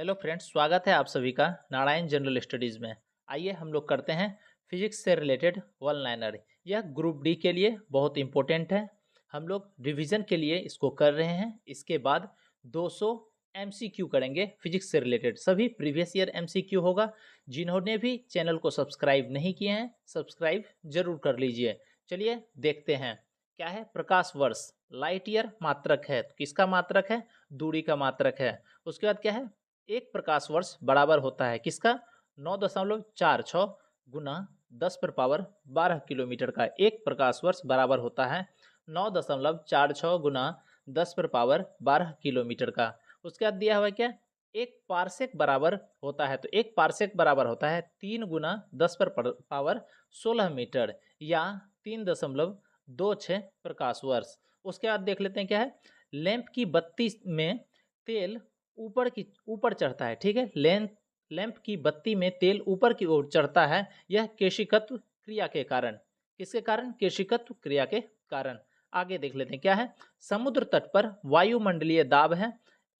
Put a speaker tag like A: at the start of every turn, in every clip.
A: Hello friends, स्वागत है आप सभी का नारायण जनरल स्टडीज़ में। आइए हम लोग करते हैं फिजिक्स से रिलेटेड वन लाइनर। यह ग्रुप डी के लिए बहुत इंपॉर्टेंट है। हम लोग रिवीजन के लिए इसको कर रहे हैं। इसके बाद 200 एमसीक्यू करेंगे फिजिक्स से रिलेटेड। सभी प्रीवियस ईयर एमसीक्यू होगा। जिन्होंने भी चैनल को सब्सक्राइब नहीं किए हैं, सब्सक्राइब जरूर कर लीजिए। चलिए देखते हैं क्या है। प्रकाश वर्ष, लाइट ईयर मात्रक है। तो किसका मात्रक है? दूरी का मात्रक है। उसके बाद क्या है? एक प्रकाश वर्ष बराबर होता है किसका? 9.46 गुना 10 पर पावर 12 किलोमीटर का एक प्रकाश वर्ष बराबर होता है 9.46 गुना 10 पर पावर 12 किलोमीटर का। उसके बाद दिया हुआ है क्या? एक पारसेक बराबर होता है, तो एक पारसेक बराबर होता है 3 गुना 10 पर पावर 16 मीटर या 3.26 प्रकाश वर्ष। उसके बाद देख लेते हैं क्या है। लैंप की बत्ती में तेल ऊपर चढ़ता है, ठीक है। लैंप की बत्ती में तेल ऊपर की ओर चढ़ता है। यह केशिकत्व क्रिया के कारण। किसके कारण? केशिकत्व क्रिया के कारण। आगे देख लेते हैं क्या है। समुद्र तट पर वायुमंडलीय दाब है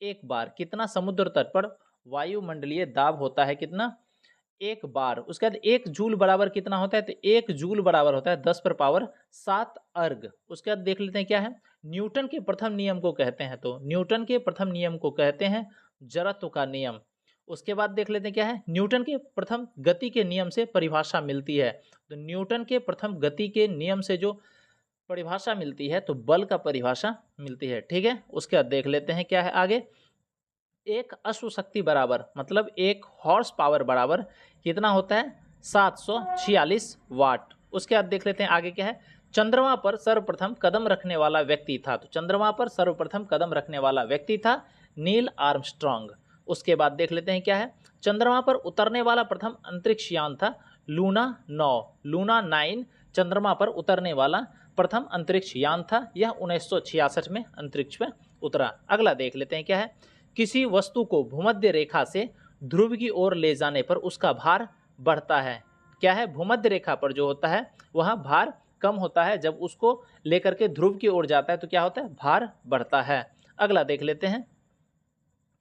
A: एक बार। कितना समुद्र तट पर वायुमंडलीय दाब होता है? कितना? एक बार। उसके बाद एक जूल बराबर कितना होता है? तो एक जूल बराबर होता है 10 पर पावर 7 अर्ग। उसके बाद देख लेते हैं क्या है। न्यूटन के प्रथम नियम को कहते हैं, तो न्यूटन के प्रथम नियम को कहते हैं जड़त्व का नियम। उसके बाद देख लेते हैं क्या है। न्यूटन के प्रथम गति के नियम से परिभाषा मिलती है। तो न्यूटन के प्रथम गति के नियम से जो परिभाषा मिलती है, तो बल का परिभाषा मिलती है, ठीक है। उसके बाद देख लेते हैं क्या है आगे। एक अश्वशक्ति बराबर मतलब एक हॉर्स पावर बराबर कितना होता है? 746 वाट। उसके बाद देख लेते हैं आगे क्या है। चंद्रमा पर सर्वप्रथम कदम रखने वाला व्यक्ति था। तो चंद्रमा पर सर्वप्रथम कदम रखने वाला व्यक्ति था नील आर्मस्ट्रॉन्ग। उसके बाद देख लेते हैं क्या है। चंद्रमा पर उतरने वाला प्रथम अंतरिक्ष यान था लूना 9। लूना 9 चंद्रमा पर उतरने वाला प्रथम अंतरिक्ष यान था। यह 1966 में अंतरिक्ष में उतरा। अगला देख लेते हैं क्या है। किसी वस्तु को भूमध्य रेखा से ध्रुव की ओर ले जाने पर उसका भार बढ़ता है। क्या है? भूमध्य रेखा पर जो होता है वह भार कम होता है, जब उसको लेकर के ध्रुव की ओर जाता है तो क्या होता है? भार बढ़ता है। अगला देख लेते हैं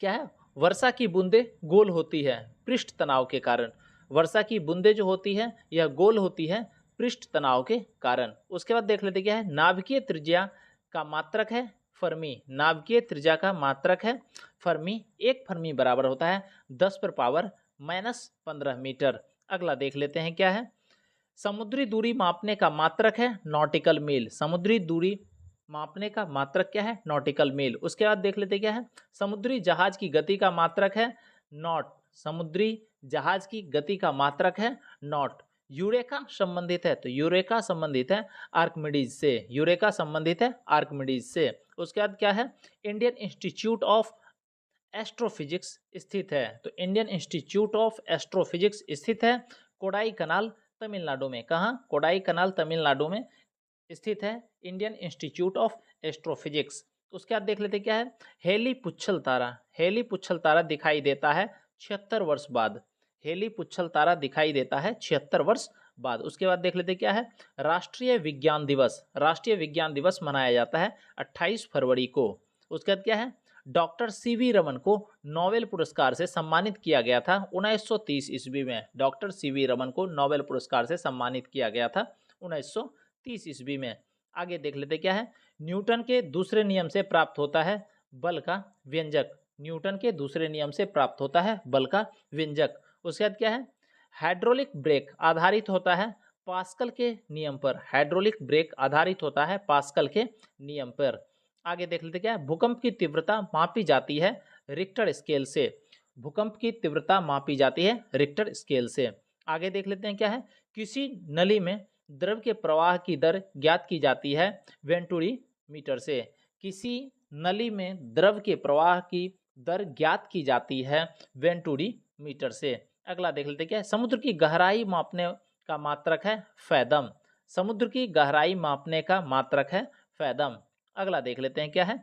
A: क्या है। वर्षा की बूंदें गोल होती है पृष्ठ तनाव के कारण। वर्षा की बूंदें जो होती है यह गोल होती है पृष्ठ तनाव के कारण। उसके बाद देख लेते क्या है। नाभिकीय त्रिज्या का मात्रक है फर्मी। नाभिकीय त्रिज्या का मात्रक है फर्मी। एक फर्मी बराबर होता है 10 पर पावर-15 मीटर। अगला देख लेते हैं क्या है। समुद्री दूरी मापने का मात्रक है नॉटिकल मील। समुद्री दूरी मापने का मात्रक क्या है? नॉटिकल मील। उसके बाद देख लेते क्या है। समुद्री जहाज की गति का मात्रक है नॉट। समुद्री जहाज की गति का मात्रक है नॉट। यूरेका संबंधित है, तो यूरेका संबंधित है आर्किमिडीज से। यूरेका संबंधित है आर्किमिडीज से। उसके बाद क्या है। इंडियन इंस्टीट्यूट ऑफ एस्ट्रोफिजिक्स स्थित है। तो इंडियन इंस्टीट्यूट ऑफ एस्ट्रोफिजिक्स स्थित है कोडाई कनाल तमिलनाडु में। कहाँ? कोडाई कनाल तमिलनाडु में स्थित है इंडियन इंस्टीट्यूट ऑफ एस्ट्रोफिजिक्स। उसके बाद देख लेते क्या है। हेली पुच्छल तारा। हेली पुच्छल तारा दिखाई देता है 76 वर्ष बाद। हेली पुच्छल तारा दिखाई देता है 76 वर्ष बाद। उसके बाद देख लेते क्या है। राष्ट्रीय विज्ञान दिवस। राष्ट्रीय विज्ञान दिवस मनाया जाता है 28 फरवरी को। उसके बाद क्या है। डॉक्टर सीवी रमन को नोबेल पुरस्कार से सम्मानित किया गया था 1930 ईस्वी में। डॉक्टर सीवी रमन को नोबेल पुरस्कार से सम्मानित किया गया था 1930 ईस्वी में। आगे देख लेते क्या है। न्यूटन के दूसरे नियम से प्राप्त होता है बल का व्यंजक। न्यूटन के दूसरे नियम से प्राप्त होता है बल का व्यंजक। उसके बाद क्या है। हाइड्रोलिक ब्रेक आधारित होता है पास्कल के नियम पर। हाइड्रोलिक ब्रेक आधारित होता है पास्कल के नियम पर। आगे देख लेते क्या है। भूकंप की तीव्रता मापी जाती है रिक्टर स्केल से। भूकंप की तीव्रता मापी जाती है रिक्टर स्केल से। आगे देख लेते हैं क्या है। किसी नली में द्रव के प्रवाह की दर ज्ञात की जाती है वेंटुरी मीटर से। किसी नली में द्रव के प्रवाह की दर ज्ञात की जाती है वेंटुरी मीटर से। अगला देख लेते क्या है। समुद्र की गहराई मापने का मात्रक है फैदम। समुद्र की गहराई मापने का मात्रक है फैदम। अगला देख लेते हैं क्या है।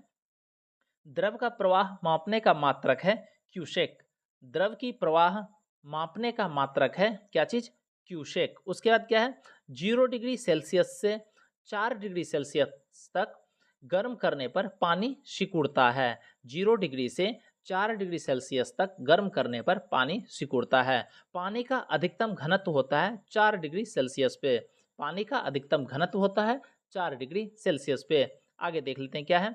A: द्रव का प्रवाह मापने का मात्रक है क्यूसेक। द्रव की प्रवाह मापने का मात्रक है क्या चीज? क्यूसेक। उसके बाद क्या है। 0 डिग्री सेल्सियस से 4 डिग्री सेल्सियस तक गर्म करने पर पानी सिकुड़ता है। 0 डिग्री से 4 डिग्री सेल्सियस तक गर्म करने पर पानी सिकुड़ता है। पानी का अधिकतम घनत्व होता है 4 डिग्री सेल्सियस पे। पानी का अधिकतम घनत्व होता है 4 डिग्री सेल्सियस पे। आगे देख लेते हैं क्या है।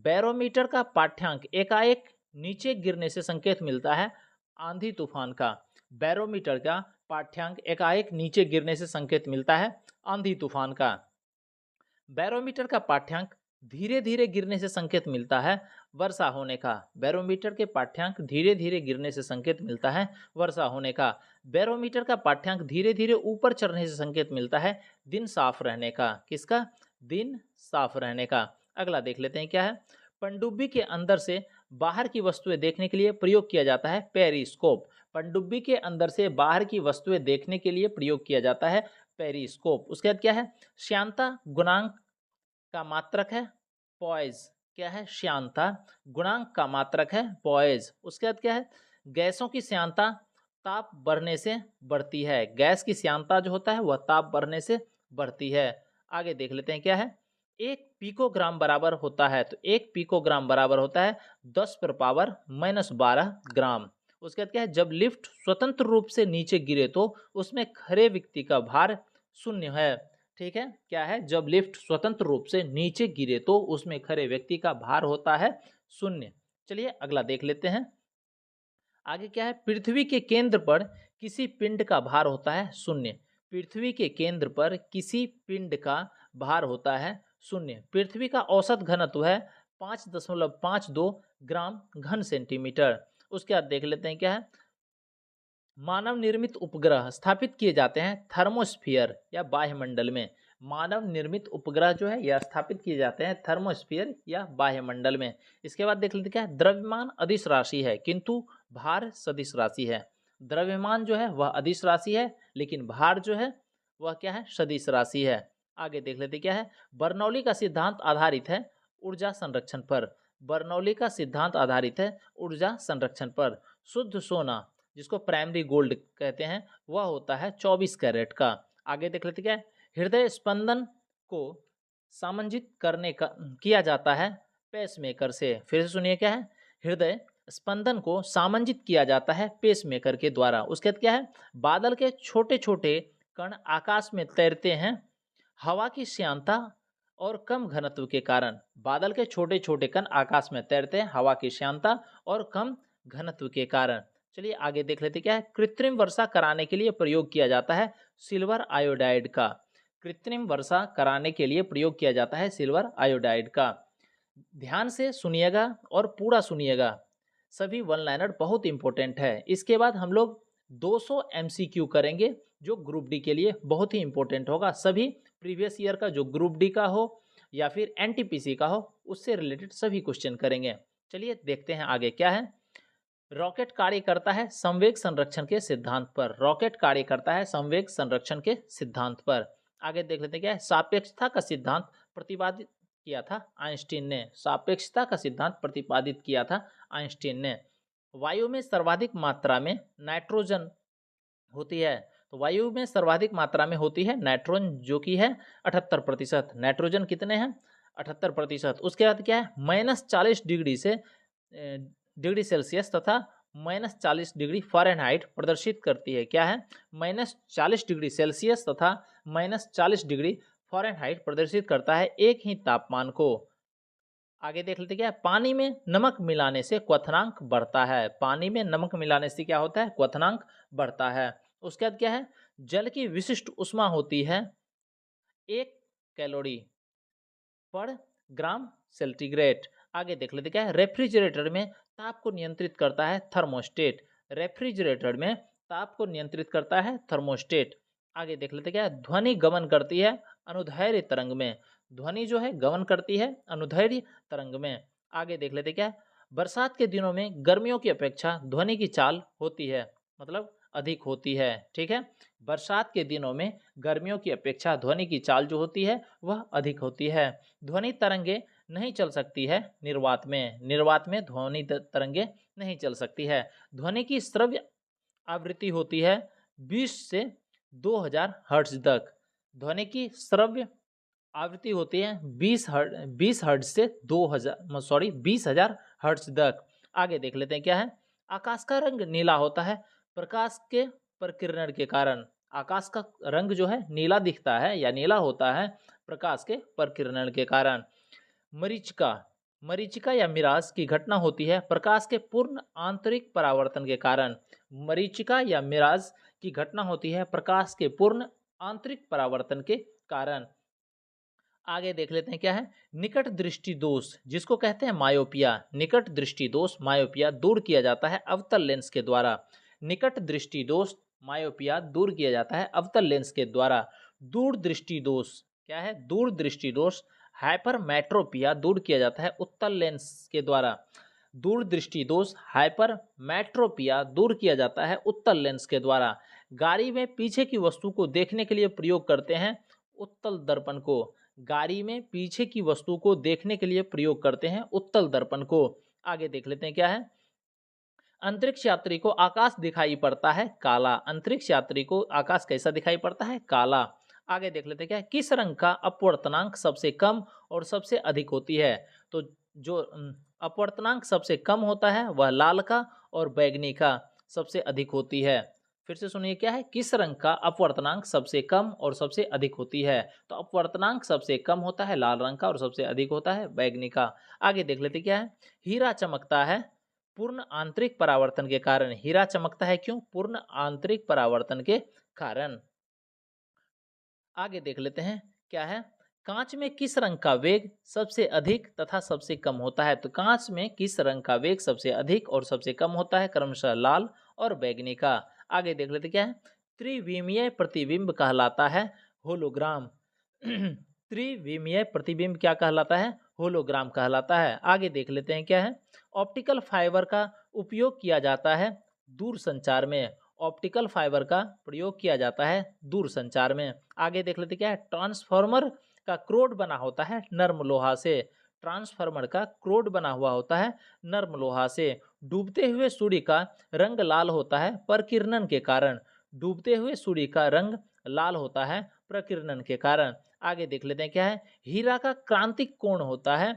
A: बैरोमीटर का पाठ्यांक एकाएक नीचे गिरने से संकेत मिलता है आंधी तूफान का। बैरोमीटर का पाठ्यांक एकाएक नीचे गिरने से संकेत मिलता है आंधी तूफान का। बैरोमीटर का पाठ्यांक धीरे धीरे गिरने से संकेत मिलता है वर्षा होने का। बैरोमीटर के पाठ्यांक धीरे धीरे गिरने से संकेत मिलता है वर्षा होने का। बैरोमीटर का पाठ्यांक धीरे धीरे ऊपर चढ़ने से संकेत मिलता है दिन साफ रहने का। किसका? दिन साफ रहने का। अगला देख लेते हैं क्या है। पनडुब्बी के अंदर से बाहर की वस्तुएं देखने के लिए प्रयोग किया जाता है पेरिस्कोप। पनडुब्बी के अंदर से बाहर की वस्तुएं देखने के लिए प्रयोग किया जाता है पेरिस्कोप। उसके बाद क्या है। श्यानता गुणांक का मात्रक है पॉइज। क्या है? श्यानता गुणांक का मात्रक है पॉइज। उसके बाद क्या है। गैसों की श्यानता ताप बढ़ने से बढ़ती है। गैस की श्यानता जो होता है वह ताप बढ़ने से बढ़ती है। आगे देख लेते हैं क्या है। 1 पिकोग्राम बराबर होता है, तो 1 पिकोग्राम बराबर होता है 10⁻⁻12 ग्राम। उसके बाद क्या है। जब लिफ्ट स्वतंत्र रूप से नीचे गिरे तो उसमें खड़े व्यक्ति का भार शून्य है। ठीक है। क्या है? जब लिफ्ट स्वतंत्र रूप से नीचे गिरे तो उसमें खड़े व्यक्ति का भार होता है शून्य। चलिए अगला देख लेते हैं। आगे क्या है। पृथ्वी के केंद्र पर किसी पिंड का भार होता है शून्य। पृथ्वी के केंद्र पर किसी पिंड का भार होता है शून्य। पृथ्वी का औसत घनत्व है 5.52 ग्राम घन सेंटीमीटर। उसके बाद देख लेते हैं क्या है। मानव निर्मित उपग्रह स्थापित किए जाते हैं थर्मोस्फियर या बाह्यमंडल में। मानव निर्मित उपग्रह जो है यह स्थापित किए जाते हैं थर्मोस्फियर या बाह्यमंडल में। इसके बाद देख लेते हैं क्या है। द्रव्यमान अदिश राशि है किंतु भार सदिश राशि है। द्रव्यमान जो है वह अदिश राशि है लेकिन भार जो है वह क्या है? सदिश राशि है। आगे देख लेते हैं क्या है। बर्नौली का सिद्धांत आधारित है ऊर्जा संरक्षण पर। बर्नौली का सिद्धांत आधारित है ऊर्जा संरक्षण पर। शुद्ध सोना जिसको प्राइमरी गोल्ड कहते हैं वह होता है 24 कैरेट का। आगे देख लेते क्या है। हृदय स्पंदन को सामंजित करने का किया जाता है पेसमेकर से। फिर से सुनिए क्या है। हृदय स्पंदन को सामंजित किया जाता है पेसमेकर के द्वारा। उसके बाद क्या है। बादल के छोटे छोटे कण आकाश में तैरते हैं हवा की श्यानता और कम घनत्व के कारण। बादल के छोटे छोटे कण आकाश में तैरते हैं हवा की श्यानता और कम घनत्व के कारण। चलिए आगे देख लेते क्या है। कृत्रिम वर्षा कराने के लिए प्रयोग किया जाता है सिल्वर आयोडाइड का। कृत्रिम वर्षा कराने के लिए प्रयोग किया जाता है सिल्वर आयोडाइड का। ध्यान से सुनिएगा और पूरा सुनिएगा। सभी वन लाइनर बहुत इंपॉर्टेंट है। इसके बाद हम लोग 200 MCQ करेंगे जो ग्रुप डी के लिए बहुत ही इंपॉर्टेंट होगा। सभी प्रीवियस ईयर का जो ग्रुप डी का हो या फिर NTPC का हो उससे रिलेटेड सभी क्वेश्चन करेंगे। चलिए देखते हैं आगे क्या है। रॉकेट कार्य करता है संवेग संरक्षण के सिद्धांत पर। रॉकेट कार्य करता है संवेग संरक्षण के सिद्धांत पर। आगे देख लेते हैं क्या है। सापेक्षता का सिद्धांत प्रतिपादित किया था आइंस्टीन ने। सापेक्षता का सिद्धांत प्रतिपादित किया था आइंस्टीन ने। वायु में सर्वाधिक मात्रा में नाइट्रोजन होती है, तो वायु में सर्वाधिक मात्रा में होती है नाइट्रोजन जो कि है 78%। नाइट्रोजन कितने हैं? 78%। उसके बाद क्या है। -40 डिग्री से डिग्री सेल्सियस तथा -40 डिग्री फ़ारेनहाइट प्रदर्शित करती है। क्या है? -40 डिग्री सेल्सियस तथा -40 डिग्री फ़ारेनहाइट प्रदर्शित करता है एक ही तापमान को। आगे देख लेते क्या है। पानी में नमक मिलाने से क्वथनांक बढ़ता है। पानी में नमक मिलाने से क्या होता है? क्वथनांक बढ़ता है। उसके बाद क्या है। जल की विशिष्ट ऊष्मा होती है 1 कैलोरी पर ग्राम सेंटीग्रेड। आगे देख लेते क्या है। रेफ्रिजरेटर में ताप को नियंत्रित करता है थर्मोस्टेट। रेफ्रिजरेटर में ताप को नियंत्रित करता है थर्मोस्टेट। आगे देख लेते क्या है। ध्वनि गमन करती है अनुदैर्ध्य तरंग में। ध्वनि जो है गमन करती है अनुदैर्ध्य तरंग में। आगे देख लेते क्या है। बरसात के दिनों में गर्मियों की अपेक्षा ध्वनि की चाल होती है, मतलब अधिक होती है। ठीक है। बरसात के दिनों में गर्मियों की अपेक्षा ध्वनि की चाल जो होती है वह अधिक होती है। ध्वनि तरंगे नहीं चल सकती है निर्वात में। निर्वात में ध्वनि तरंगे नहीं चल सकती है। ध्वनि की श्रव्य आवृत्ति होती है 20 से 2000 हर्ट्ज तक। ध्वनि की श्रव्य आवृत्ति होती है 20 हर्ट्ज से 2000 हर्ट्ज तक। आगे देख लेते हैं क्या है। आकाश का रंग नीला होता है प्रकाश के प्रकिरण के कारण। आकाश का रंग जो है नीला दिखता है या नीला होता है प्रकाश के प्रकिरण के कारण। मरीचिका मरीचिका या मिराज की घटना होती है प्रकाश के पूर्ण आंतरिक परावर्तन के कारण। मरीचिका या मिराज की घटना होती है प्रकाश के पूर्ण आंतरिक परावर्तन के कारण। आगे देख लेते हैं क्या है। निकट दृष्टि दोष जिसको कहते हैं मायोपिया। निकट दृष्टि दोष मायोपिया दूर किया जाता है अवतल लेंस के द्वारा। निकट दृष्टि दोष मायोपिया दूर किया जाता है अवतल लेंस के द्वारा। दूर दृष्टि दोष क्या है। दूर दृष्टि दोष हाइपरमेट्रोपिया दूर किया जाता है उत्तल लेंस के द्वारा। दूर दृष्टि दोष हाइपरमेट्रोपिया दूर किया जाता है उत्तल लेंस के द्वारा। गाड़ी में पीछे की वस्तु को देखने के लिए प्रयोग करते हैं उत्तल दर्पण को। गाड़ी में पीछे की वस्तु को देखने के लिए प्रयोग करते हैं उत्तल दर्पण को। आगे देख लेते हैं क्या है। अंतरिक्ष यात्री को आकाश दिखाई पड़ता है काला। अंतरिक्ष यात्री को आकाश कैसा दिखाई पड़ता है काला। आगे देख लेते हैं क्या है। किस रंग का अपवर्तनांक सबसे कम और सबसे अधिक होती है। तो जो अपवर्तनांक सबसे कम होता है वह लाल का और बैगनी का सबसे अधिक होती है। फिर से सुनिए क्या है। किस रंग का अपवर्तनांक सबसे कम और सबसे अधिक होती है। तो अपवर्तनांक सबसे कम होता है लाल रंग का और सबसे अधिक होता है बैगनी का। आगे देख लेते क्या है। हीरा चमकता है पूर्ण आंतरिक परावर्तन के कारण। हीरा चमकता है क्यों। पूर्ण आंतरिक परावर्तन के कारण। आगे देख लेते हैं क्या है। कांच में किस रंग का वेग सबसे अधिक तथा सबसे कम होता है। तो कांच में किस रंग का वेग सबसे अधिक और सबसे कम होता है क्रमशः लाल और बैगनी का। आगे देख लेते क्या है। त्रिविमीय प्रतिबिंब कहलाता है होलोग्राम। त्रिविमीय प्रतिबिंब क्या कहलाता है होलोग्राम कहलाता है। आगे देख लेते हैं क्या है। ऑप्टिकल फाइबर का उपयोग किया जाता है दूर संचार में। ऑप्टिकल फाइबर का प्रयोग किया जाता है दूर संचार में। आगे देख लेते क्या है। ट्रांसफार्मर का क्रोड बना होता है नर्म लोहा से। ट्रांसफार्मर का क्रोड बना हुआ होता है नर्म लोहा से। डूबते हुए सूर्य का रंग लाल होता है प्रकिरणन के कारण। डूबते हुए सूर्य का रंग लाल होता है प्रकिरणन के कारण। आगे देख लेते हैं क्या है। हीरा का क्रांतिक कोण होता है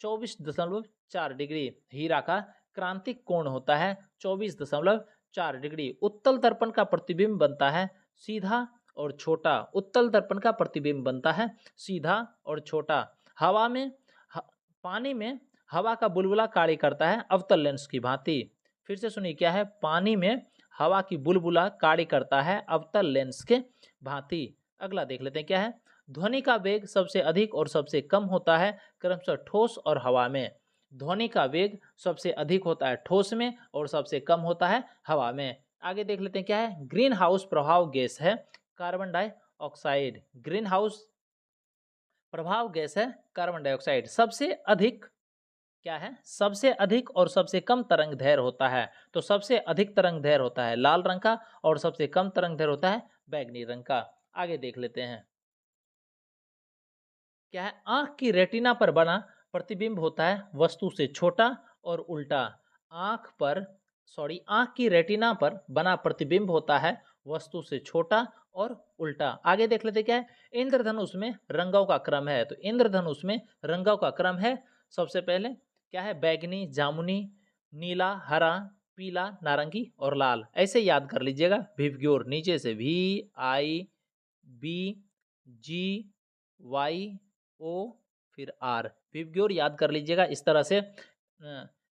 A: 24.4 डिग्री। हीरा का क्रांतिक कोण होता है 24.4 डिग्री। उत्तल दर्पण का प्रतिबिंब बनता है सीधा और छोटा। उत्तल दर्पण का प्रतिबिंब बनता है सीधा और छोटा। हवा में पानी में हवा का बुलबुला कार्य करता है अवतल लेंस की भांति। फिर से सुनिए क्या है। पानी में हवा की बुलबुला कार्य करता है अवतल लेंस के भांति। अगला देख लेते हैं क्या है। ध्वनि का वेग सबसे अधिक और सबसे कम होता है क्रमशः ठोस और हवा में। ध्वनि का वेग सबसे अधिक होता है ठोस में और सबसे कम होता है हवा में। आगे देख लेते हैं क्या है। ग्रीन हाउस प्रभाव गैस है कार्बन डाइऑक्साइड। ग्रीन हाउस प्रभाव गैस है कार्बन डाइऑक्साइड। सबसे अधिक क्या है। सबसे अधिक और सबसे कम तरंग दैर्घ्य होता है। तो सबसे अधिक तरंग दैर्घ्य होता है लाल रंग का और सबसे कम तरंग दैर्घ्य होता है बैगनी रंग का। आगे देख लेते हैं क्या है। आंख की रेटिना पर बना प्रतिबिंब होता है वस्तु से छोटा और उल्टा। आंख की रेटिना पर बना प्रतिबिंब होता है वस्तु से छोटा और उल्टा। आगे देख लेते क्या है। इंद्रधनुष में रंगों का क्रम है। तो इंद्रधनुष में रंगों का क्रम है सबसे पहले क्या है। बैगनी जामुनी नीला हरा पीला नारंगी और लाल। ऐसे याद कर लीजिएगा। विवग्योर नीचे से VIBGY O फिर R। विवग्योर याद कर लीजिएगा इस तरह से।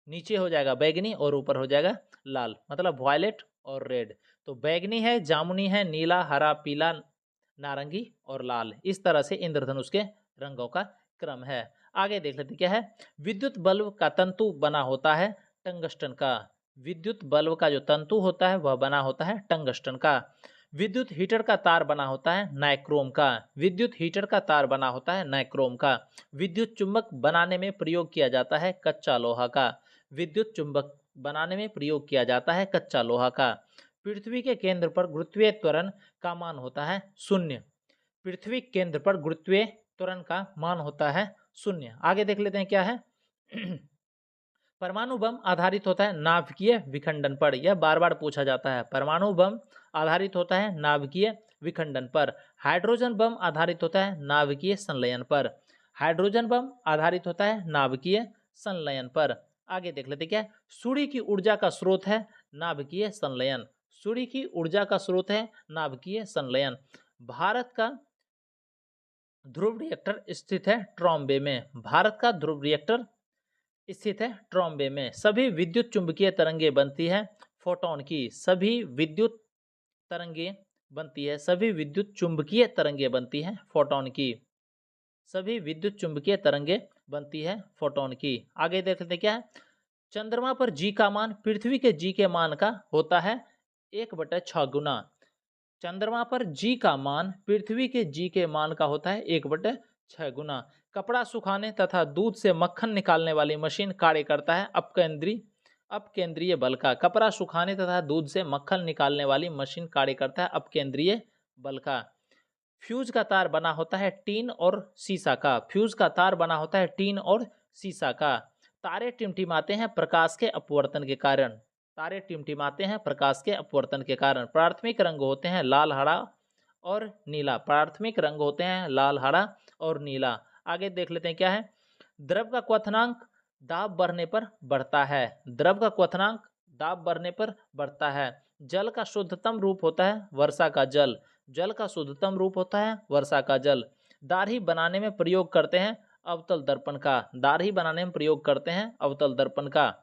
A: नीचे हो जाएगा बैगनी और ऊपर हो जाएगा लाल मतलब वायलेट और रेड। तो बैगनी है जामुनी है नीला हरा पीला नारंगी और लाल। इस तरह से इंद्रधनुष के रंगों का क्रम है। आगे देख लेते क्या है। विद्युत बल्ब का तंतु बना होता है टंगस्टन का। विद्युत बल्ब का जो तंतु होता है वह बना होता है टंगस्टन का। विद्युत हीटर का तार बना होता है नाइक्रोम का। विद्युत हीटर का तार बना होता है नाइक्रोम का। विद्युत चुंबक बनाने में प्रयोग किया जाता है कच्चा लोहा का। विद्युत चुंबक बनाने में प्रयोग किया जाता है कच्चा लोहा का। पृथ्वी के केंद्र पर गुरुत्वीय त्वरण का मान होता है 0। पृथ्वी केंद्र पर गुरुत्वीय त्वरण का मान होता है 0। आगे देख लेते हैं क्या है। परमाणु बम आधारित होता है नाभिकीय विखंडन पर। यह बार बार पूछा जाता है। परमाणु बम आधारित होता है नाभिकीय विखंडन पर। हाइड्रोजन बम आधारित होता है नाभिकीय संलयन पर। हाइड्रोजन बम आधारित होता है नाभिकीय संलयन पर। आगे देख लेते क्या है, सूर्य की ऊर्जा का स्रोत है नाभिकीय संलयन। सूर्य की ऊर्जा का स्रोत है नाभिकीय संलयन। भारत का ध्रुव रिएक्टर स्थित है ट्रॉम्बे में। भारत का ध्रुव रिएक्टर स्थित है ट्रॉम्बे में। सभी विद्युत चुंबकीय तरंगे बनती है फोटॉन की। सभी विद्युत तरंगे बनती है, सभी विद्युत चुंबकीय तरंगे बनती हैं फोटॉन की। सभी विद्युत चुंबकीय तरंगे बनती है फोटॉन की। आगे देख लेते क्या है, चंद्रमा पर जी का मान पृथ्वी के जी के मान का होता है 1/6 गुना। चंद्रमा पर जी का मान पृथ्वी के जी के मान का होता है 1/6 गुना। कपड़ा सुखाने तथा दूध से मक्खन निकालने वाली मशीन कार्य करता है अपकेंद्रीय बल का। कपड़ा सुखाने तथा दूध से मक्खन निकालने वाली मशीन कार्य करता है अपकेंद्रीय बल का। फ्यूज का तार बना होता है टीन और सीसा का। फ्यूज का तार बना होता है टीन और सीसा का। तारे टिमटिमाते हैं प्रकाश के अपवर्तन के कारण। तारे टिमटिमाते हैं प्रकाश के अपवर्तन के कारण। प्राथमिक रंग होते हैं लाल, हरा और नीला। प्राथमिक रंग होते हैं लाल, हरा और नीला। आगे देख लेते हैं क्या है, द्रव का क्वथनांक दाब बढ़ने पर बढ़ता है। द्रव का क्वथनांक दाब बढ़ने पर बढ़ता है। जल का शुद्धतम रूप होता है वर्षा का जल। जल का शुद्धतम रूप होता है वर्षा का जल। दाढ़ी बनाने में प्रयोग करते हैं अवतल दर्पण का। दाढ़ी बनाने में प्रयोग करते हैं अवतल दर्पण का।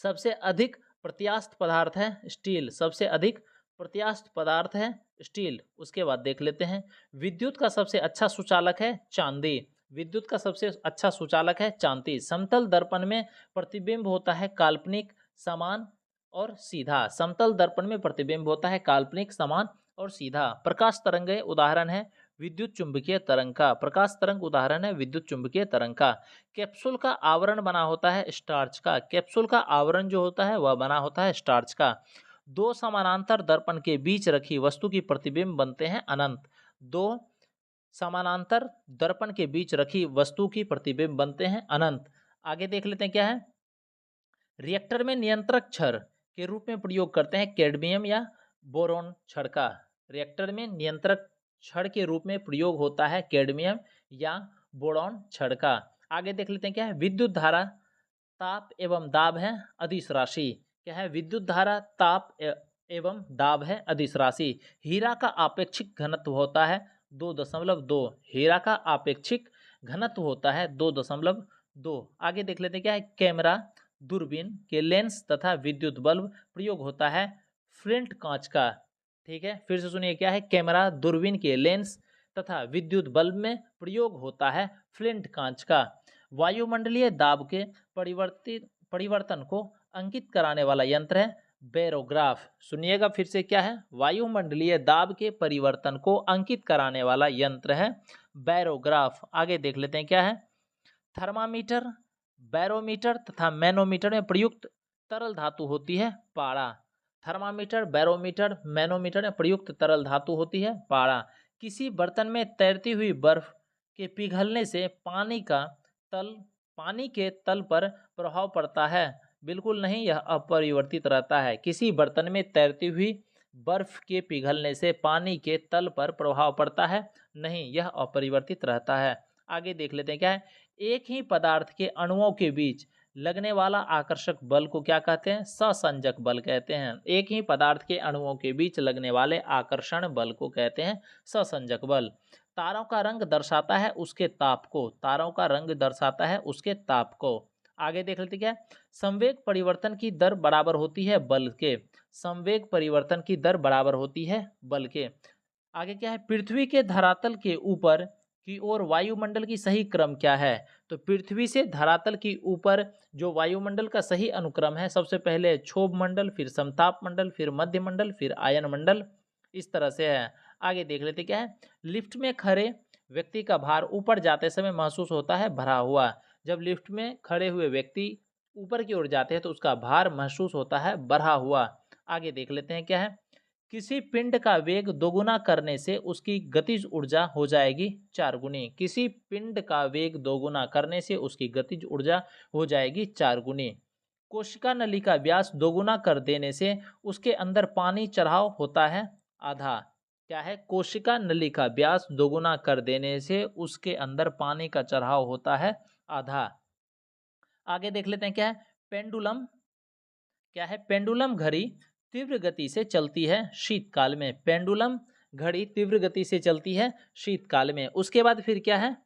A: सबसे अधिक प्रत्यास्थ पदार्थ है स्टील। सबसे अधिक प्रत्यास्थ पदार्थ है स्टील। उसके बाद देख लेते हैं, विद्युत का सबसे अच्छा सुचालक है चांदी। विद्युत का सबसे अच्छा सुचालक है चांदी। समतल दर्पण में प्रतिबिंब होता है काल्पनिक, समान और सीधा। समतल दर्पण में प्रतिबिंब होता है काल्पनिक, समान और सीधा। प्रकाश तरंग उदाहरण है विद्युत चुंबकीय तरंग का। प्रकाश तरंग उदाहरण है विद्युत चुंबकीय तरंग का। कैप्सूल का आवरण बना होता है स्टार्च का। कैप्सूल का आवरण जो होता है वह बना होता है स्टार्च का। दो समानांतर दर्पण के बीच रखी वस्तु की प्रतिबिंब बनते हैं अनंत। दो समानांतर दर्पण के बीच रखी वस्तु की प्रतिबिंब बनते हैं अनंत। आगे देख लेते हैं क्या है, रिएक्टर में नियंत्रक क्षार के रूप में प्रयोग करते हैं कैडमियम या बोरॉन छड़ का। रिएक्टर में नियंत्रक छड़ के रूप में प्रयोग होता है कैडमियम या बोरॉन छड़ का। आगे देख लेते हैं क्या है, विद्युत धारा ताप एवं दाब है अदिश राशि। क्या है, विद्युत धारा ताप एवं दाब है अदिश राशि। हीरा का आपेक्षिक घनत्व होता है 2.2। हीरा का आपेक्षिक घनत्व होता है 2.2। आगे देख लेते हैं क्या है, कैमरा, दूरबीन के लेंस तथा विद्युत बल्ब प्रयोग होता है फ्लिंट कांच का। ठीक है, फिर से सुनिए क्या है, कैमरा, दूरबीन के लेंस तथा विद्युत बल्ब में प्रयोग होता है फ्लिंट कांच का। वायुमंडलीय दाब के परिवर्तन को अंकित कराने वाला यंत्र है बैरोग्राफ। सुनिएगा फिर से क्या है, वायुमंडलीय दाब के परिवर्तन को अंकित कराने वाला यंत्र है बैरोग्राफ। आगे देख लेते हैं क्या है, थर्मामीटर, बैरोमीटर तथा मैनोमीटर में प्रयुक्त तरल धातु होती है पारा। थर्मामीटर, बैरोमीटर, मैनोमीटर में प्रयुक्त तरल धातु होती है पारा। किसी बर्तन में तैरती हुई बर्फ के पिघलने से पानी के तल पर प्रभाव पड़ता है? बिल्कुल नहीं, यह अपरिवर्तित रहता है। किसी बर्तन में तैरती हुई बर्फ के पिघलने से पानी के तल पर प्रभाव पड़ता है? नहीं, यह अपरिवर्तित रहता है। आगे देख लेते हैं क्या है, एक ही पदार्थ के अणुओं के बीच लगने वाला आकर्षक बल को क्या कहते हैं? सहसंजक बल कहते हैं। एक ही पदार्थ के अणुओं के बीच लगने वाले आकर्षण बल को कहते हैं सहसंजक बल। तारों का रंग दर्शाता है उसके ताप को। तारों का रंग दर्शाता है उसके ताप को। आगे देख लेते क्या है, संवेग परिवर्तन की दर बराबर होती है बल के। संवेग परिवर्तन की दर बराबर होती है बल के। आगे क्या है, पृथ्वी के धरातल के ऊपर की ओर वायुमंडल की सही क्रम क्या है? तो पृथ्वी से धरातल की ऊपर जो वायुमंडल का सही अनुक्रम है, सबसे पहले क्षोभ मंडल, फिर समताप मंडल, फिर मध्य मंडल, फिर आयन मंडल, इस तरह से है। आगे देख लेते क्या है, लिफ्ट में खड़े व्यक्ति का भार ऊपर जाते समय महसूस होता है भरा हुआ। जब लिफ्ट में खड़े हुए व्यक्ति ऊपर की ओर जाते हैं तो उसका भार महसूस होता है बढ़ा हुआ। आगे देख लेते हैं क्या है, किसी पिंड का वेग दोगुना करने से उसकी गतिज ऊर्जा हो जाएगी 4 गुनी। किसी पिंड का वेग दोगुना करने से उसकी गतिज ऊर्जा हो जाएगी 4 गुनी। कोशिका नली का व्यास दोगुना कर देने से उसके अंदर पानी चढ़ाव होता है आधा। क्या है, कोशिका नली का व्यास दोगुना कर देने से उसके अंदर पानी का चढ़ाव होता है आधा। आगे देख लेते हैं क्या है पेंडुलम। क्या है पेंडुलम घड़ी तीव्र गति से चलती है शीतकाल में। पेंडुलम घड़ी तीव्र गति से चलती है शीतकाल में। उसके बाद फिर क्या है,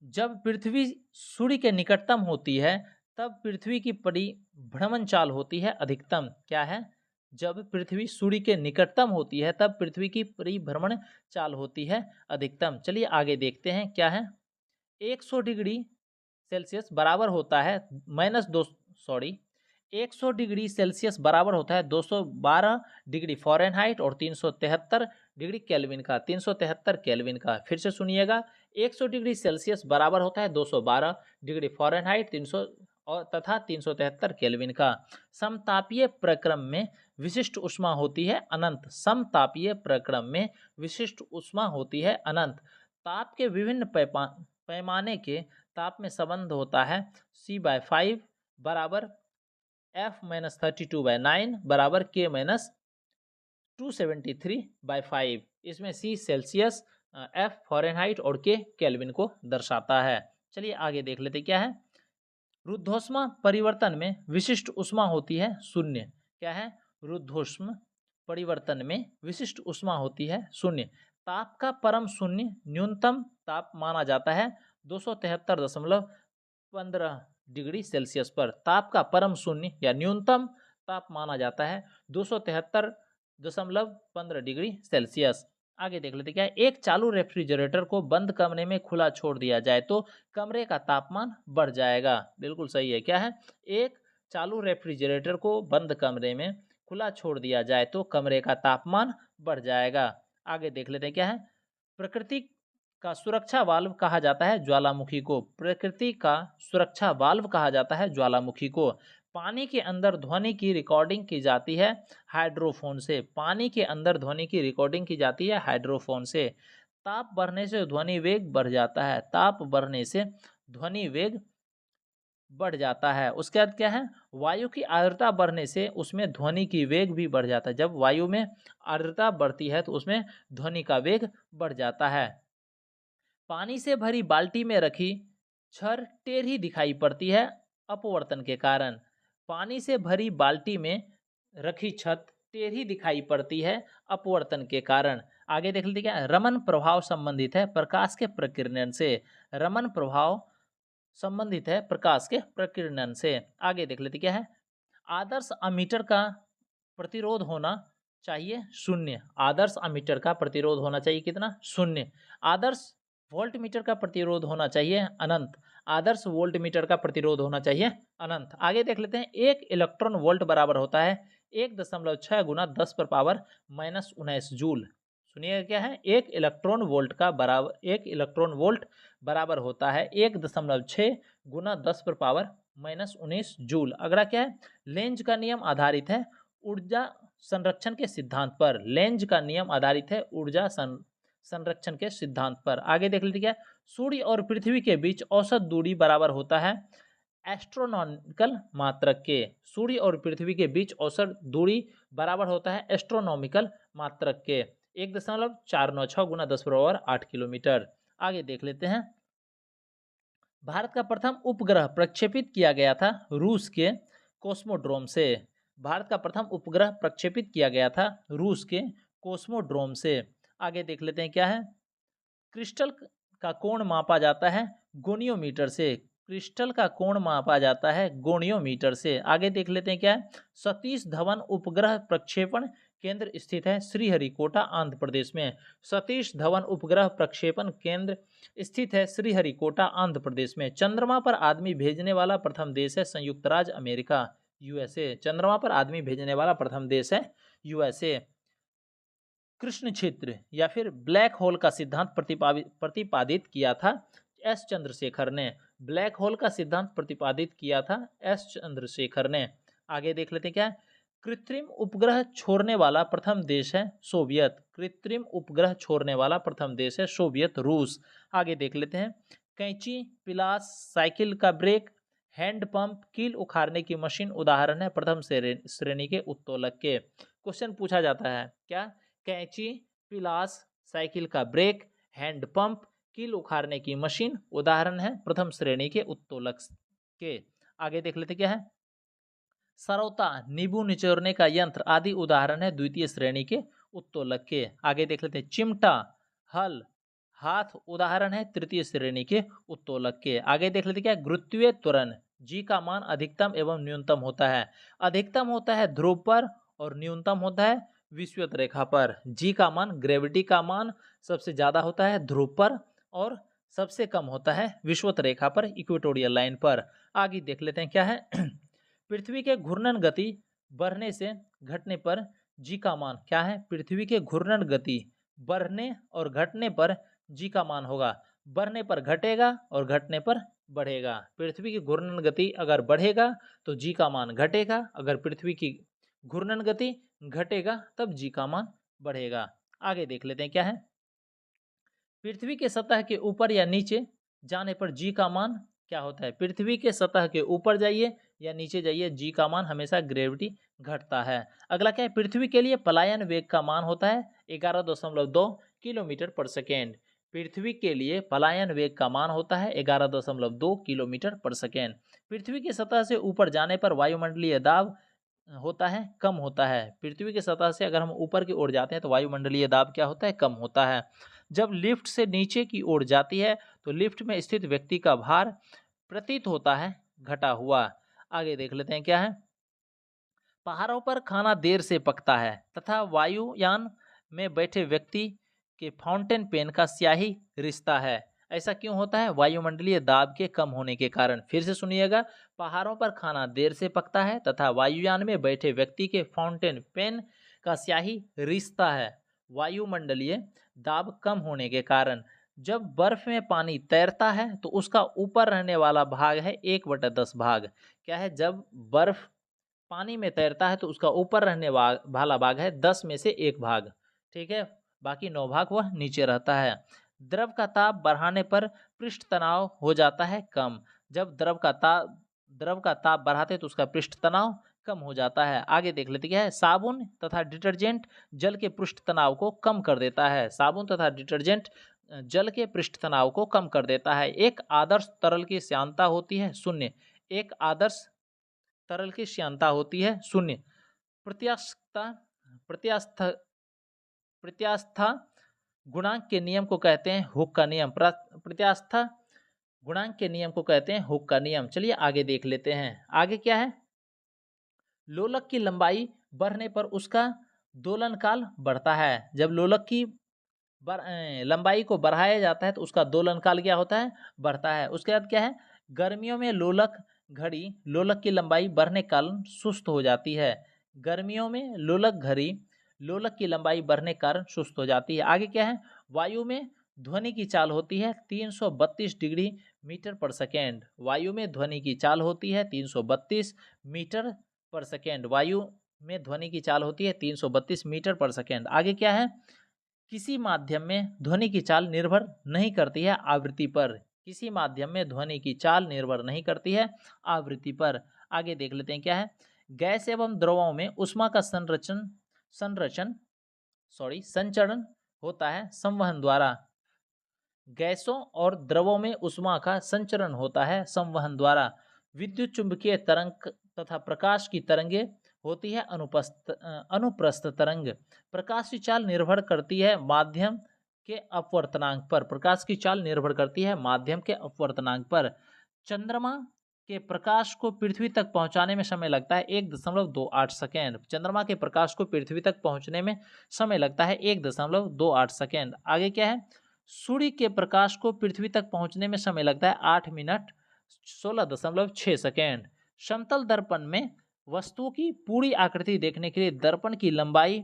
A: जब पृथ्वी सूर्य के निकटतम होती है तब पृथ्वी की परिभ्रमण चाल होती है अधिकतम। क्या है, जब पृथ्वी सूर्य के निकटतम होती है तब पृथ्वी की परिभ्रमण चाल होती है अधिकतम। चलिए आगे देखते हैं क्या है, 100 डिग्री सेल्सियस बराबर होता है माइनस दो सॉरी 100 डिग्री सेल्सियस बराबर होता है 212 डिग्री फ़ारेनहाइट और 373 डिग्री केल्विन का। 373 केल्विन का फिर से सुनिएगा, 100 डिग्री सेल्सियस बराबर होता है 212 डिग्री फ़ारेनहाइट 300 और तथा 373 केल्विन का। समतापीय प्रक्रम में विशिष्ट ऊष्मा होती है अनंत। समतापीय प्रक्रम में विशिष्ट ऊष्मा होती है अनंत। ताप के विभिन्न पैमाने के ताप में संबंध होता है C/5 बराबर F-32/9 बराबर K-273/5। इसमें C सेल्सियस, F फ़ारेनहाइट और K केल्विन को दर्शाता है। चलिए आगे देख लेते क्या है, रुद्धोष्मा परिवर्तन में विशिष्ट ऊष्मा होती है शून्य। क्या है, रुद्धोष्म परिवर्तन में विशिष्ट ऊष्मा होती है शून्य। ताप का परम शून्य न्यूनतम ताप माना जाता है 273.15 डिग्री सेल्सियस पर। ताप का परम शून्य या न्यूनतम ताप माना जाता है 273.15 डिग्री सेल्सियस। आगे देख लेते क्या है, एक चालू रेफ्रिजरेटर को बंद कमरे में खुला छोड़ दिया जाए तो कमरे का तापमान बढ़ जाएगा। बिल्कुल सही है। क्या है, एक चालू रेफ्रिजरेटर को बंद कमरे में खुला छोड़ दिया जाए तो कमरे का तापमान बढ़ जाएगा। आगे देख लेते हैं क्या है, प्रकृति का सुरक्षा वाल्व कहा जाता है ज्वालामुखी को। प्रकृति का सुरक्षा वाल्व कहा जाता है ज्वालामुखी को। पानी के अंदर ध्वनि की रिकॉर्डिंग की जाती है हाइड्रोफोन से। पानी के अंदर ध्वनि की रिकॉर्डिंग की जाती है हाइड्रोफोन से। ताप बढ़ने से ध्वनि वेग बढ़ जाता है। ताप बढ़ने से ध्वनि वेग बढ़ जाता है। उसके बाद क्या है, वायु की आर्द्रता बढ़ने से उसमें ध्वनि की वेग भी बढ़ जाता है। जब वायु में आर्द्रता बढ़ती है तो उसमें ध्वनि का वेग बढ़ जाता है। पानी से भरी बाल्टी में रखी छड़ टेढ़ी दिखाई पड़ती है अपवर्तन के कारण। पानी से भरी बाल्टी में रखी छत टेढ़ी दिखाई पड़ती है अपवर्तन के कारण। आगे देख लीजिए क्या, रमन प्रभाव संबंधित है प्रकाश के प्रकीर्णन से। रमन प्रभाव संबंधित है प्रकाश के प्रकीर्णन से। आगे देख लेते क्या है, आदर्श अमीटर का प्रतिरोध होना चाहिए शून्य। आदर्श अमीटर का प्रतिरोध होना चाहिए कितना, शून्य। आदर्श वोल्ट मीटर का प्रतिरोध होना चाहिए अनंत। आदर्श वोल्ट मीटर का प्रतिरोध होना चाहिए अनंत। आगे देख लेते हैं, एक इलेक्ट्रॉन वोल्ट बराबर होता है 1.6 गुना 10 पर पावर -19 जूल। सुनिएगा क्या है, एक इलेक्ट्रॉन वोल्ट बराबर होता है 1.6 गुना 10 पर पावर -19 जूल। अगला क्या है, लेंज का नियम आधारित है ऊर्जा संरक्षण के सिद्धांत पर। लेंज का नियम आधारित है ऊर्जा संरक्षण के सिद्धांत पर। आगे देख लीजिए क्या, सूर्य और पृथ्वी के बीच औसत दूरी बराबर होता है एस्ट्रोनॉमिकल मात्रक के। सूर्य और पृथ्वी के बीच औसत दूरी बराबर होता है एस्ट्रोनॉमिकल मात्रक के 1.496 गुना 10⁻8 किलोमीटर। आगे देख लेते हैं, भारत का प्रथम उपग्रह प्रक्षेपित किया गया था रूस के कोस्मोड्रोम से। भारत का प्रथम उपग्रह प्रक्षेपित किया गया था रूस के कोस्मोड्रोम से। आगे देख लेते हैं क्या है, क्रिस्टल का कोण मापा जाता है गोनियोमीटर से। क्रिस्टल का कोण मापा जाता है गोनियोमीटर से। आगे देख लेते हैं क्या है, सतीश धवन उपग्रह प्रक्षेपण केंद्र स्थित है श्रीहरिकोटा आंध्र प्रदेश में। सतीश धवन उपग्रह प्रक्षेपण केंद्र स्थित है श्रीहरिकोटा आंध्र प्रदेश में। चंद्रमा पर आदमी भेजने वाला प्रथम देश है संयुक्त राज्य अमेरिका USA। चंद्रमा पर आदमी भेजने वाला प्रथम देश है USA। कृष्ण क्षेत्र या फिर ब्लैक होल का सिद्धांत प्रतिपादित किया था S चंद्रशेखर ने। ब्लैक होल का सिद्धांत प्रतिपादित किया था S चंद्रशेखर ने। आगे देख लेते हैं क्या, कृत्रिम उपग्रह छोड़ने वाला प्रथम देश है सोवियत। कृत्रिम उपग्रह छोड़ने वाला प्रथम देश है सोवियत रूस। आगे देख लेते हैं, कैंची, पिलास, साइकिल का ब्रेक, हैंड पंप, कील उखाड़ने की मशीन उदाहरण है प्रथम श्रेणी के उत्तोलक के। क्वेश्चन पूछा जाता है क्या, कैंची, पिलास, साइकिल का ब्रेक, हैंड पंप, कील उखाड़ने की मशीन उदाहरण है प्रथम श्रेणी के उत्तोलक के। आगे देख लेते क्या है, सरौता, नींबू निचोड़ने का यंत्र आदि उदाहरण है द्वितीय श्रेणी के उत्तोलक के। आगे देख लेते हैं, चिमटा, हल, हाथ उदाहरण है तृतीय श्रेणी के उत्तोलक के। आगे देख लेते क्या है, गुरुत्वीय त्वरण, जी का मान अधिकतम एवं न्यूनतम होता है। अधिकतम होता है ध्रुव पर और न्यूनतम होता है विषुवत रेखा पर। जी का मान, ग्रेविटी का मान सबसे ज्यादा होता है ध्रुव पर और सबसे कम होता है विषुवत रेखा पर, इक्वेटोरियल लाइन पर। आगे देख लेते हैं क्या है, पृथ्वी के घूर्णन गति बढ़ने से घटने पर जी का मान क्या है, पृथ्वी के घूर्णन गति बढ़ने और घटने पर जी का मान होगा। बढ़ने पर घटेगा और घटने पर बढ़ेगा। पृथ्वी की घूर्णन गति अगर बढ़ेगा तो जी का मान घटेगा, अगर पृथ्वी की घूर्णन गति घटेगा तब जी का मान बढ़ेगा। आगे देख लेते हैं क्या है, पृथ्वी के सतह के ऊपर या नीचे जाने पर जी का मान क्या होता है। पृथ्वी के सतह के ऊपर जाइए या नीचे जाइए, जी का मान हमेशा ग्रेविटी घटता है। अगला क्या है, पृथ्वी के लिए पलायन वेग का मान होता है 11.2 किलोमीटर पर सेकेंड। पृथ्वी के लिए पलायन वेग का मान होता है 11.2 किलोमीटर पर सेकेंड। पृथ्वी की सतह से ऊपर जाने पर वायुमंडलीय दाब होता है, कम होता है। पृथ्वी की सतह से अगर हम ऊपर की ओर जाते हैं तो वायुमंडलीय दाब क्या होता है, कम होता है। जब लिफ्ट से नीचे की ओर जाती है तो लिफ्ट में स्थित व्यक्ति का भार प्रतीत होता है घटा हुआ। आगे देख लेते हैं क्या है, पहाड़ों पर खाना देर से पकता है तथा वायुयान में बैठे व्यक्ति के फाउंटेन पेन का स्याही रिश्ता है। ऐसा क्यों होता है, वायुमंडलीय दाब के कम होने के कारण। फिर से सुनिएगा, पहाड़ों पर खाना देर से पकता है तथा वायुयान में बैठे व्यक्ति के फाउंटेन पेन का स्याही रिश्ता है वायुमंडलीय दाब कम होने के कारण। जब बर्फ में पानी तैरता है तो उसका ऊपर रहने वाला भाग है 1/10 भाग। क्या है, जब बर्फ पानी में तैरता है तो उसका ऊपर रहने वाला भाग है 10 में से 1 भाग, ठीक है, बाकी 9 भाग वह नीचे रहता है। द्रव का ताप बढ़ाने पर पृष्ठ तनाव हो जाता है कम। जब द्रव का ताप बढ़ाते तो उसका पृष्ठ तनाव कम हो जाता है। आगे देख लेते क्या है, साबुन तथा डिटर्जेंट जल के पृष्ठ तनाव को कम कर देता है। साबुन तथा डिटर्जेंट जल के पृष्ठ तनाव को कम कर देता है। एक आदर्श तरल की श्यानता होती है 0। एक आदर्श तरल की श्यानता होती है 0। प्रत्यास्थता प्रत्यास्थ प्रत्यास्था गुणांक के नियम को कहते हैं हुक का नियम। प्रत्यास्था गुणांक के नियम को कहते हैं हुक का नियम। चलिए आगे देख लेते हैं। आगे क्या है, लोलक की लंबाई बढ़ने पर उसका दोलन काल बढ़ता है। जब लोलक की लंबाई को बढ़ाया जाता है तो उसका दोलन काल क्या होता है, बढ़ता है। उसके बाद क्या है, गर्मियों में लोलक की लंबाई बढ़ने के कारण सुस्त हो जाती है। गर्मियों में लोलक की लंबाई बढ़ने के कारण सुस्त हो जाती है। आगे क्या है, वायु में ध्वनि की चाल होती है 332 डिग्री मीटर पर सेकेंड। वायु में ध्वनि की चाल होती है 332 मीटर पर सेकेंड। वायु में ध्वनि की चाल होती है 332 मीटर पर सेकेंड। आगे क्या है, किसी माध्यम में ध्वनि की चाल निर्भर नहीं करती है आवृत्ति पर। किसी माध्यम में ध्वनि की चाल निर्भर नहीं करती है आवृत्ति पर। आगे देख लेते हैं क्या है, गैस एवं द्रवों में उष्मा का संचरण होता है संवहन द्वारा। गैसों और द्रवों में उष्मा का संचरण होता है संवहन द्वारा। विद्युत चुंबकीय तरंग तथा प्रकाश की तरंगे होती है अनुप्रस्थ तरंग। प्रकाश की चाल निर्भर करती है माध्यम के अपवर्तनांक पर। प्रकाश की चाल निर्भर करती है माध्यम के अपवर्तनांक पर। चंद्रमा के प्रकाश को पृथ्वी तक पहुंचाने में समय लगता है 1.28 सेकेंड। चंद्रमा के प्रकाश को पृथ्वी तक पहुंचने में समय लगता है 1.28 सेकेंड। आगे क्या है, सूर्य के प्रकाश को पृथ्वी तक पहुंचने में समय लगता है 8 मिनट 16.6 सेकेंड। समतल दर्पण में वस्तु की पूरी आकृति देखने के लिए दर्पण की लंबाई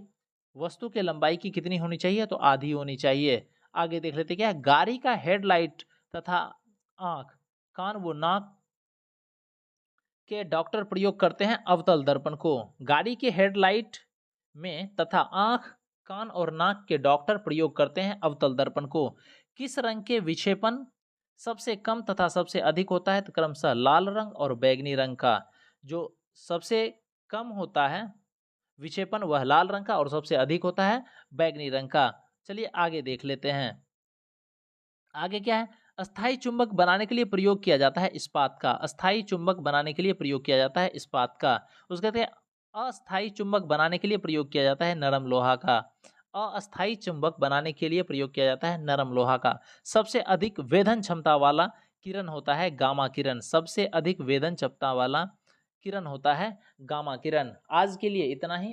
A: वस्तु के लंबाई की कितनी होनी चाहिए, तो आधी होनी चाहिए। आगे देख लेते क्या है, गाड़ी का हेडलाइट तथा आंख, कान व नाक के डॉक्टर प्रयोग करते हैं अवतल दर्पण को। गाड़ी के हेडलाइट में तथा आंख, कान और नाक के डॉक्टर प्रयोग करते हैं अवतल दर्पण को। किस रंग के विक्षेपण सबसे कम तथा सबसे अधिक होता है, तो क्रमशः लाल रंग और बैगनी रंग का। जो सबसे कम होता है विक्षेपण वह लाल रंग का और सबसे अधिक होता है बैगनी रंग का। चलिए आगे देख लेते हैं। आगे क्या है, अस्थाई चुंबक बनाने के लिए प्रयोग किया जाता है इस्पात का, अस्थाई चुंबक बनाने के लिए प्रयोग किया जाता है इस्पात का। उसके बाद अस्थाई चुंबक बनाने के लिए प्रयोग किया जाता है नरम लोहा का, अस्थाई चुंबक बनाने के लिए प्रयोग किया जाता है नरम लोहा का। सबसे अधिक वेधन क्षमता वाला किरण होता है गामा किरण, सबसे अधिक वेधन क्षमता वाला किरण होता है गामा किरण। आज के लिए इतना ही।